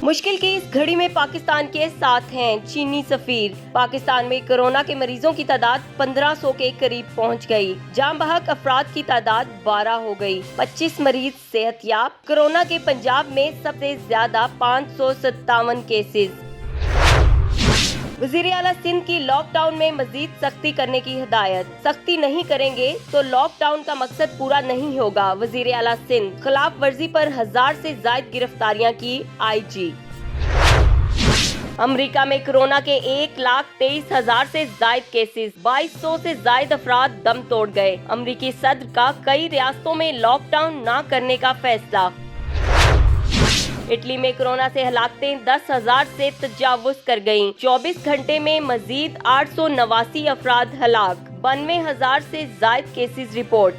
मुश्किल की इस घड़ी में पाकिस्तान के साथ हैं चीनी सफीर। पाकिस्तान में कोरोना के मरीजों की तादाद 1500 के करीब पहुंच गई। जाम बहक अफराद की तादाद 12 हो गई। 25 मरीज सेहतयाब। कोरोना के पंजाब में सबसे ज्यादा 557 केसेस। वज़ीर आला सिंध की लॉकडाउन में मजीद सख्ती करने की हिदायत। सख्ती नहीं करेंगे तो लॉकडाउन का मकसद पूरा नहीं होगा। वज़ीर आला सिंध। खिलाफ वर्जी पर 1000 से ज्यादा गिरफ्तारियां की IG। अमेरिका में कोरोना के 1,23,000 से ज्यादा केसेस। 2200 से ज्यादा अफराद दम तोड़ गए। अमेरिकी सदर का कई रियासतों में लॉकडाउन न करने का फैसला। इटली में कोरोना से हलाकतें 10,000 से तजावुज कर गयीं। 24 घंटे में मजीद 889 अफराद हलाक। 92,000 से ज्यादा केसेस रिपोर्ट।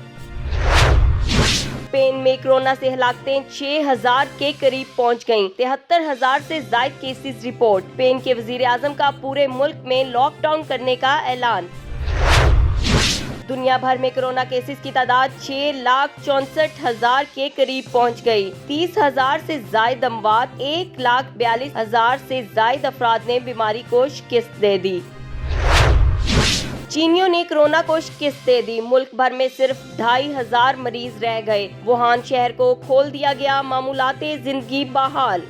स्पेन में कोरोना से हलाकतें 6,000 के करीब पहुंच गयीं। 73,000 से ज्यादा केसेस रिपोर्ट। स्पेन के वजीर आजम का पूरे मुल्क में लॉकडाउन करने का ऐलान। दुनिया भर में कोरोना केसेस की तादाद 6,64,000 के करीब पहुंच गई। 30,000 से ज्यादा अमवात। 1,42,000 से ज्यादा अफराद ने बीमारी को शिकस्त दे दी। चीनियों ने कोरोना को शिकस्त दे दी। मुल्क भर में सिर्फ 2,500 मरीज रह गए। वुहान शहर को खोल दिया गया। मामूलाते जिंदगी बहाल।